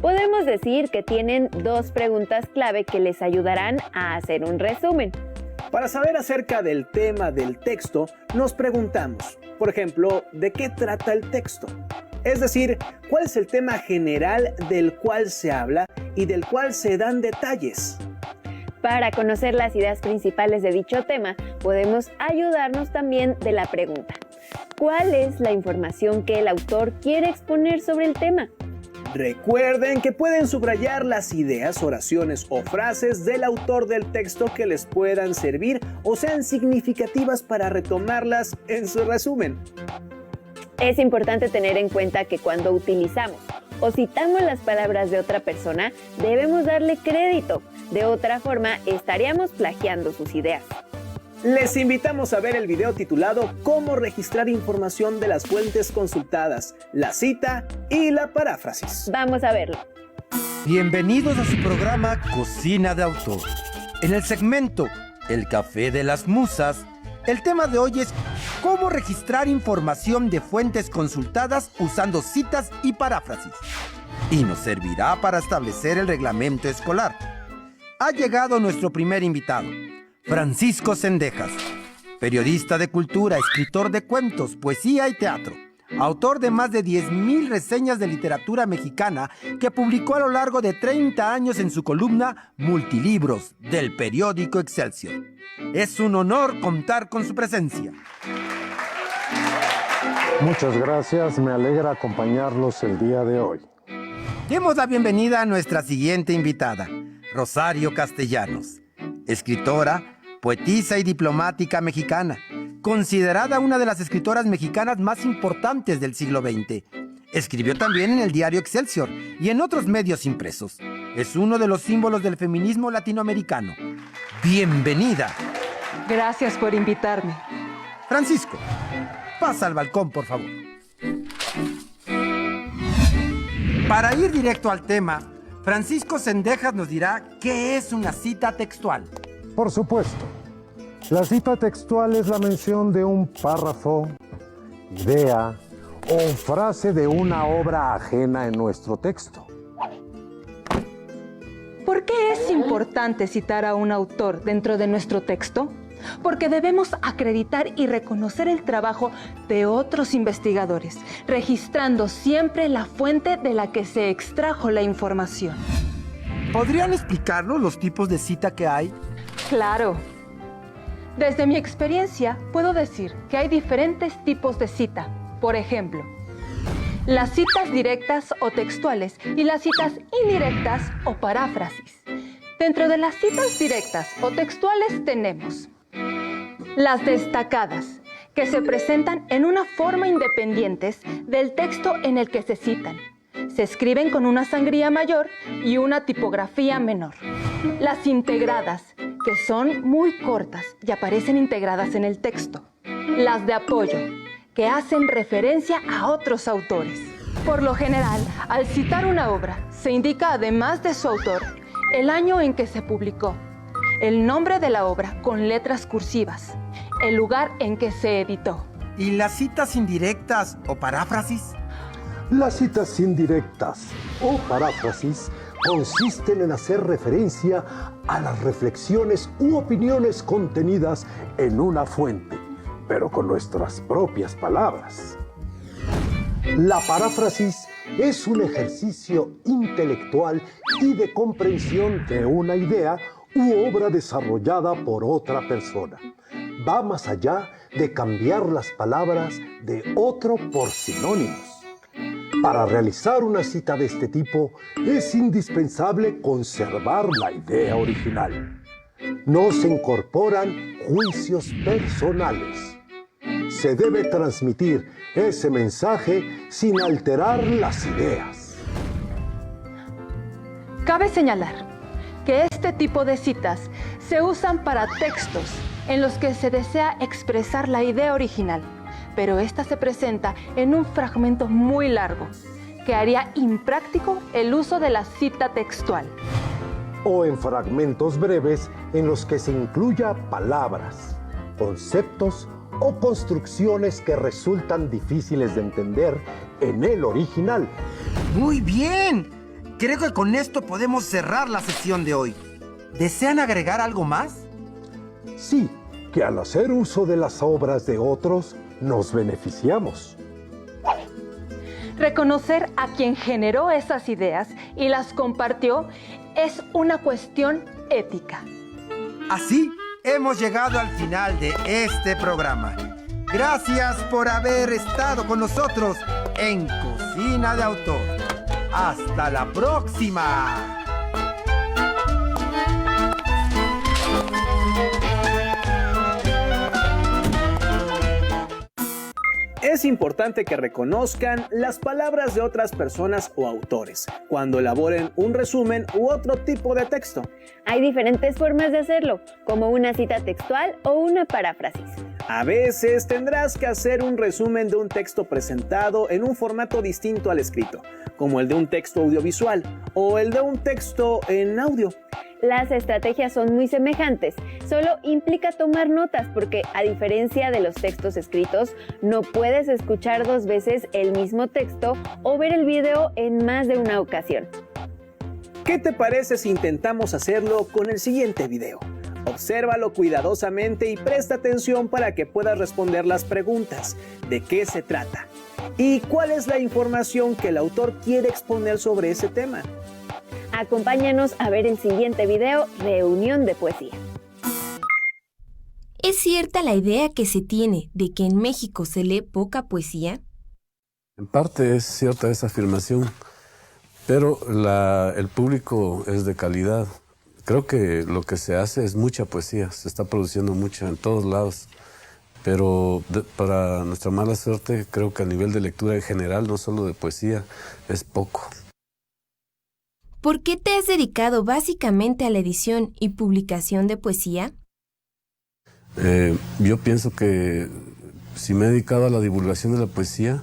Podemos decir que tienen 2 preguntas clave que les ayudarán a hacer un resumen. Para saber acerca del tema del texto, nos preguntamos, por ejemplo, ¿de qué trata el texto? Es decir, ¿cuál es el tema general del cual se habla y del cual se dan detalles? Para conocer las ideas principales de dicho tema, podemos ayudarnos también de la pregunta: ¿cuál es la información que el autor quiere exponer sobre el tema? Recuerden que pueden subrayar las ideas, oraciones o frases del autor del texto que les puedan servir o sean significativas para retomarlas en su resumen. Es importante tener en cuenta que cuando utilizamos o citamos las palabras de otra persona, debemos darle crédito. De otra forma, estaríamos plagiando sus ideas. Les invitamos a ver el video titulado Cómo registrar información de las fuentes consultadas, la cita y la paráfrasis. Vamos a verlo. Bienvenidos a su programa Cocina de Autor. En el segmento El Café de las Musas, el tema de hoy es cómo registrar información de fuentes consultadas usando citas y paráfrasis. Y nos servirá para establecer el reglamento escolar. Ha llegado nuestro primer invitado, Francisco Zendejas, periodista de cultura, escritor de cuentos, poesía y teatro, autor de más de 10,000 reseñas de literatura mexicana que publicó a lo largo de 30 años en su columna Multilibros del periódico Excelsior. Es un honor contar con su presencia. Muchas gracias, me alegra acompañarlos el día de hoy. Demos la bienvenida a nuestra siguiente invitada, Rosario Castellanos, escritora, poetisa y diplomática mexicana, considerada una de las escritoras mexicanas más importantes del siglo XX. Escribió también en el diario Excelsior y en otros medios impresos. Es uno de los símbolos del feminismo latinoamericano. ¡Bienvenida! Gracias por invitarme. Francisco, pasa al balcón, por favor. Para ir directo al tema, Francisco Zendejas nos dirá qué es una cita textual. Por supuesto, la cita textual es la mención de un párrafo, idea o frase de una obra ajena en nuestro texto. ¿Por qué es importante citar a un autor dentro de nuestro texto? Porque debemos acreditar y reconocer el trabajo de otros investigadores, registrando siempre la fuente de la que se extrajo la información. ¿Podrían explicarnos los tipos de cita que hay? Claro. Desde mi experiencia, puedo decir que hay diferentes tipos de cita. Por ejemplo, las citas directas o textuales y las citas indirectas o paráfrasis. Dentro de las citas directas o textuales tenemos las destacadas, que se presentan en una forma independientes del texto en el que se citan. Se escriben con una sangría mayor y una tipografía menor. Las integradas, que son muy cortas y aparecen integradas en el texto. Las de apoyo, que hacen referencia a otros autores. Por lo general, al citar una obra, se indica además de su autor, el año en que se publicó, el nombre de la obra con letras cursivas, el lugar en que se editó. ¿Y las citas indirectas o paráfrasis? Las citas indirectas o paráfrasis consisten en hacer referencia a las reflexiones u opiniones contenidas en una fuente, pero con nuestras propias palabras. La paráfrasis es un ejercicio intelectual y de comprensión de una idea u obra desarrollada por otra persona. Va más allá de cambiar las palabras de otro por sinónimos. Para realizar una cita de este tipo es indispensable conservar la idea original. No se incorporan juicios personales. Se debe transmitir ese mensaje sin alterar las ideas. Cabe señalar que este tipo de citas se usan para textos en los que se desea expresar la idea original, pero esta se presenta en un fragmento muy largo, que haría impráctico el uso de la cita textual. O en fragmentos breves en los que se incluya palabras, conceptos o construcciones que resultan difíciles de entender en el original. ¡Muy bien! creo que con esto podemos cerrar la sesión de hoy. ¿Desean agregar algo más? Sí, que al hacer uso de las obras de otros, nos beneficiamos. Reconocer a quien generó esas ideas y las compartió es una cuestión ética. Así hemos llegado al final de este programa. Gracias por haber estado con nosotros en Cocina de Autor. ¡Hasta la próxima! Es importante que reconozcan las palabras de otras personas o autores cuando elaboren un resumen u otro tipo de texto. Hay diferentes formas de hacerlo, como una cita textual o una paráfrasis. A veces tendrás que hacer un resumen de un texto presentado en un formato distinto al escrito, como el de un texto audiovisual o el de un texto en audio. Las estrategias son muy semejantes, solo implica tomar notas porque, a diferencia de los textos escritos, no puedes escuchar 2 veces el mismo texto o ver el video en más de una ocasión. ¿Qué te parece si intentamos hacerlo con el siguiente video? Obsérvalo cuidadosamente y presta atención para que puedas responder las preguntas. ¿De qué se trata? ¿Y cuál es la información que el autor quiere exponer sobre ese tema? Acompáñanos a ver el siguiente video, Reunión de Poesía. ¿Es cierta la idea que se tiene de que en México se lee poca poesía? En parte es cierta esa afirmación, pero el público es de calidad. Creo que lo que se hace es mucha poesía, se está produciendo mucha en todos lados, pero para nuestra mala suerte creo que a nivel de lectura en general, no solo de poesía, es poco. ¿Por qué te has dedicado básicamente a la edición y publicación de poesía? Yo pienso que si me he dedicado a la divulgación de la poesía,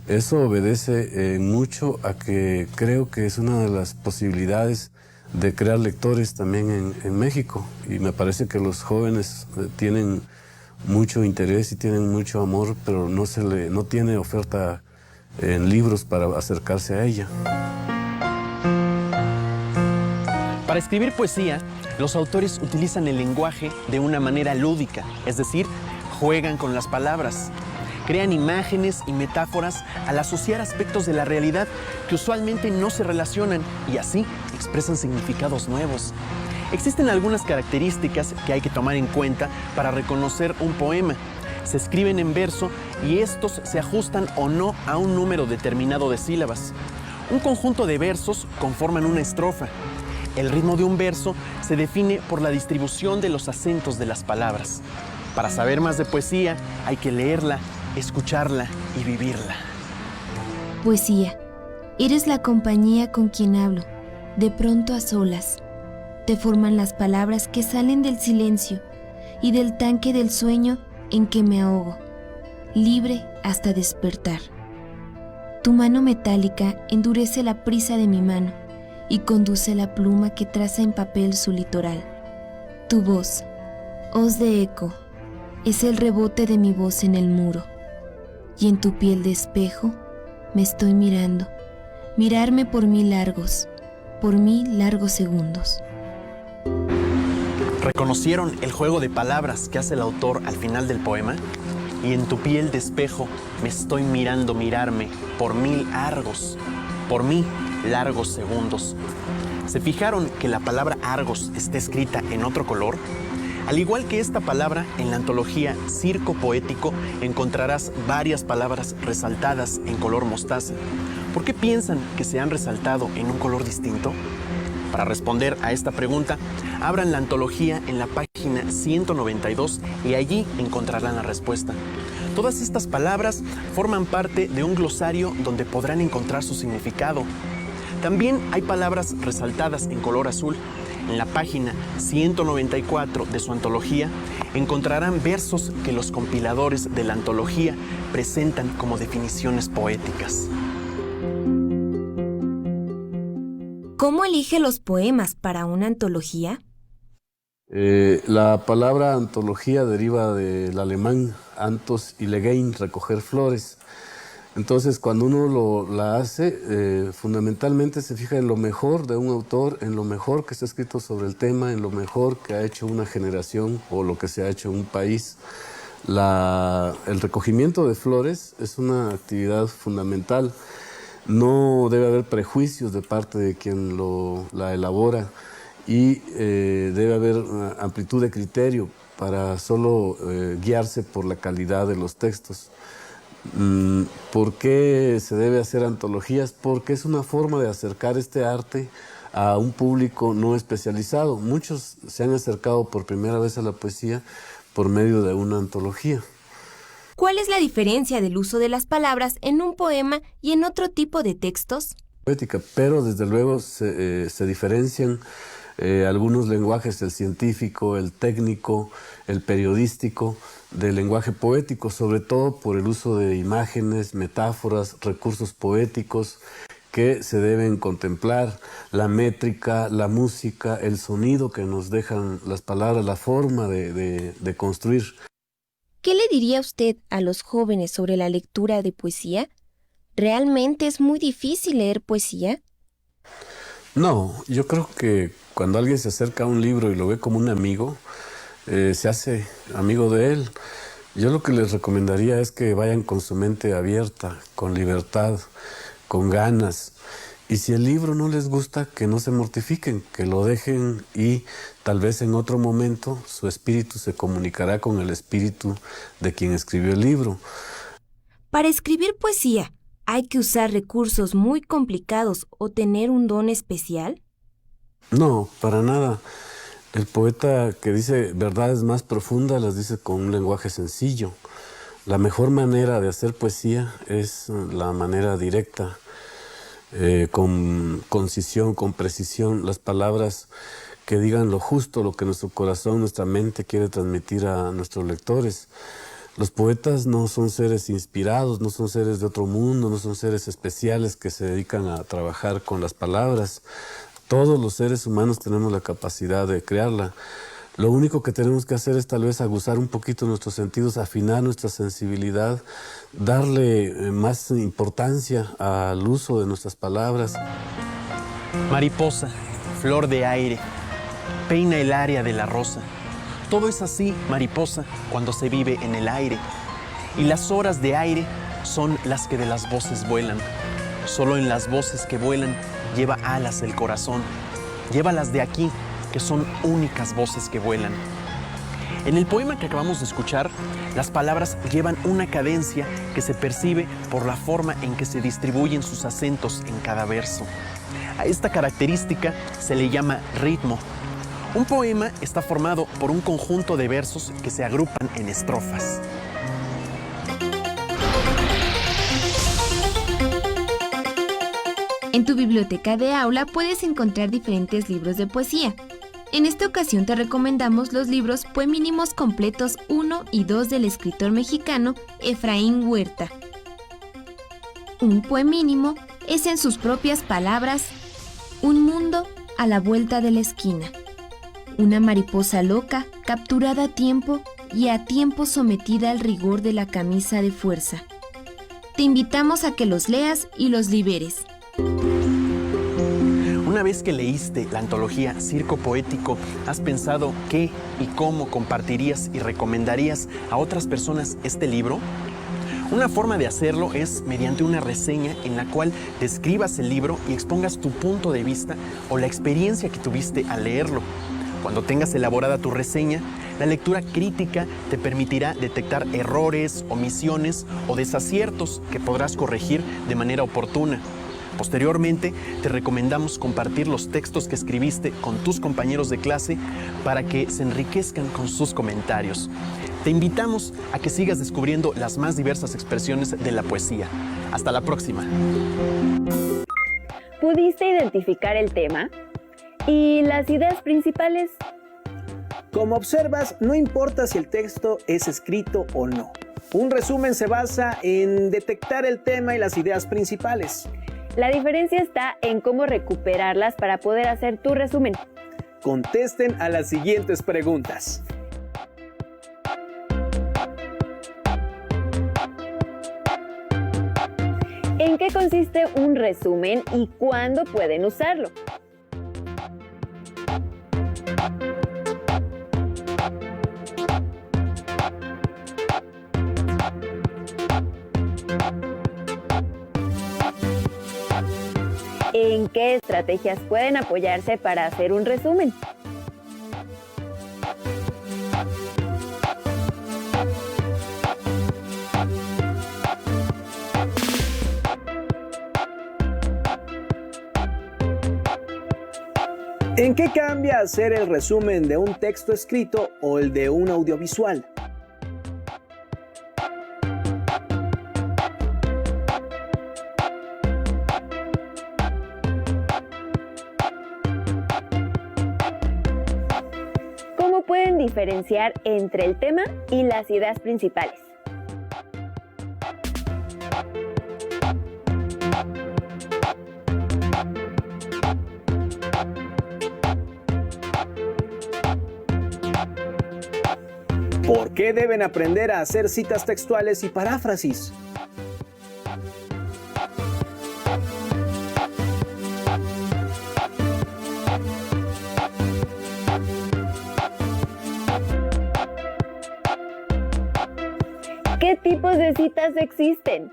eso obedece mucho a que creo que es una de las posibilidades de crear lectores también en México. Y me parece que los jóvenes tienen mucho interés y tienen mucho amor, pero no tiene oferta en libros para acercarse a ella. Para escribir poesía, los autores utilizan el lenguaje de una manera lúdica, es decir, juegan con las palabras. Crean imágenes y metáforas al asociar aspectos de la realidad que usualmente no se relacionan y así expresan significados nuevos. Existen algunas características que hay que tomar en cuenta para reconocer un poema. Se escriben en verso y estos se ajustan o no a un número determinado de sílabas. Un conjunto de versos conforman una estrofa. El ritmo de un verso se define por la distribución de los acentos de las palabras. Para saber más de poesía, hay que leerla, escucharla y vivirla. Poesía. Eres la compañía con quien hablo, de pronto a solas. Te forman las palabras que salen del silencio y del tanque del sueño en que me ahogo, libre hasta despertar. Tu mano metálica endurece la prisa de mi mano y conduce la pluma que traza en papel su litoral. Tu voz, hoz de eco, es el rebote de mi voz en el muro. Y en tu piel de espejo me estoy mirando, mirarme por 1000 largos segundos. ¿Reconocieron el juego de palabras que hace el autor al final del poema? Y en tu piel de espejo me estoy mirando mirarme por 1000 largos segundos. ¿Se fijaron que la palabra Argos está escrita en otro color? Al igual que esta palabra, en la antología Circo Poético encontrarás varias palabras resaltadas en color mostaza. ¿Por qué piensan que se han resaltado en un color distinto? Para responder a esta pregunta, abran la antología en la página 192 y allí encontrarán la respuesta. Todas estas palabras forman parte de un glosario donde podrán encontrar su significado. También hay palabras resaltadas en color azul. En la página 194 de su antología encontrarán versos que los compiladores de la antología presentan como definiciones poéticas. ¿Cómo elige los poemas para una antología? La palabra antología deriva del alemán antos y legein, recoger flores. Entonces, cuando uno la hace, fundamentalmente se fija en lo mejor de un autor, en lo mejor que está escrito sobre el tema, en lo mejor que ha hecho una generación o lo que se ha hecho en un país. El recogimiento de flores es una actividad fundamental. No debe haber prejuicios de parte de quien la elabora y debe haber amplitud de criterio para solo guiarse por la calidad de los textos. ¿Por qué se debe hacer antologías? Porque es una forma de acercar este arte a un público no especializado. Muchos se han acercado por primera vez a la poesía por medio de una antología. ¿Cuál es la diferencia del uso de las palabras en un poema y en otro tipo de textos? Poética, pero desde luego se diferencian algunos lenguajes, el científico, el técnico, el periodístico, del lenguaje poético, sobre todo por el uso de imágenes, metáforas, recursos poéticos que se deben contemplar, la métrica, la música, el sonido que nos dejan las palabras, la forma de construir. ¿Qué le diría usted a los jóvenes sobre la lectura de poesía? ¿Realmente es muy difícil leer poesía? No, yo creo que cuando alguien se acerca a un libro y lo ve como un amigo, se hace amigo de él. Yo lo que les recomendaría es que vayan con su mente abierta, con libertad, con ganas. Y si el libro no les gusta, que no se mortifiquen, que lo dejen y tal vez en otro momento su espíritu se comunicará con el espíritu de quien escribió el libro. Para escribir poesía, ¿hay que usar recursos muy complicados o tener un don especial? No, para nada. El poeta que dice verdades más profundas las dice con un lenguaje sencillo. La mejor manera de hacer poesía es la manera directa, con concisión, con precisión, las palabras que digan lo justo, lo que nuestro corazón, nuestra mente quiere transmitir a nuestros lectores. Los poetas no son seres inspirados, no son seres de otro mundo, no son seres especiales que se dedican a trabajar con las palabras. Todos los seres humanos tenemos la capacidad de crearla. Lo único que tenemos que hacer es tal vez aguzar un poquito nuestros sentidos, afinar nuestra sensibilidad, darle más importancia al uso de nuestras palabras. Mariposa, flor de aire, peina el área de la rosa. Todo es así, mariposa, cuando se vive en el aire. Y las horas de aire son las que de las voces vuelan. Solo en las voces que vuelan lleva alas el corazón. Llévalas de aquí, que son únicas voces que vuelan. En el poema que acabamos de escuchar, las palabras llevan una cadencia que se percibe por la forma en que se distribuyen sus acentos en cada verso. A esta característica se le llama ritmo. Un poema está formado por un conjunto de versos que se agrupan en estrofas. En tu biblioteca de aula puedes encontrar diferentes libros de poesía. En esta ocasión te recomendamos los libros Poemínimos Completos 1 y 2 del escritor mexicano Efraín Huerta. Un poemínimo es, en sus propias palabras, un mundo a la vuelta de la esquina. Una mariposa loca, capturada a tiempo y a tiempo sometida al rigor de la camisa de fuerza. Te invitamos a que los leas y los liberes. Una vez que leíste la antología Circo Poético, ¿has pensado qué y cómo compartirías y recomendarías a otras personas este libro? Una forma de hacerlo es mediante una reseña en la cual describas el libro y expongas tu punto de vista o la experiencia que tuviste al leerlo. Cuando tengas elaborada tu reseña, la lectura crítica te permitirá detectar errores, omisiones o desaciertos que podrás corregir de manera oportuna. Posteriormente, te recomendamos compartir los textos que escribiste con tus compañeros de clase para que se enriquezcan con sus comentarios. Te invitamos a que sigas descubriendo las más diversas expresiones de la poesía. Hasta la próxima. ¿Pudiste identificar el tema? ¿Y las ideas principales? Como observas, no importa si el texto es escrito o no. Un resumen se basa en detectar el tema y las ideas principales. La diferencia está en cómo recuperarlas para poder hacer tu resumen. Contesten a las siguientes preguntas. ¿En qué consiste un resumen y cuándo pueden usarlo? ¿En qué estrategias pueden apoyarse para hacer un resumen? ¿En qué cambia hacer el resumen de un texto escrito o el de un audiovisual? ¿Cómo pueden diferenciar entre el tema y las ideas principales? ¿Por qué deben aprender a hacer citas textuales y paráfrasis? ¿Qué tipos de citas existen?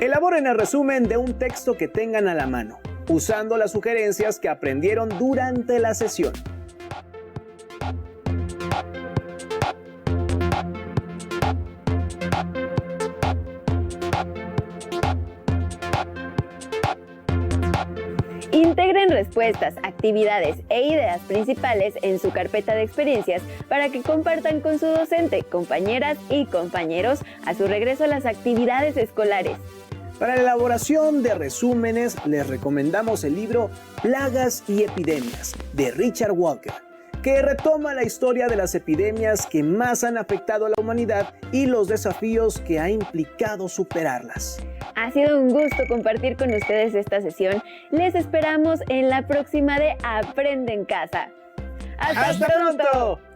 Elaboren el resumen de un texto que tengan a la mano, usando las sugerencias que aprendieron durante la sesión. Integren respuestas, actividades e ideas principales en su carpeta de experiencias para que compartan con su docente, compañeras y compañeros a su regreso a las actividades escolares. Para la elaboración de resúmenes les recomendamos el libro Plagas y Epidemias de Richard Walker, que retoma la historia de las epidemias que más han afectado a la humanidad y los desafíos que ha implicado superarlas. Ha sido un gusto compartir con ustedes esta sesión. Les esperamos en la próxima de Aprende en Casa. ¡Hasta pronto!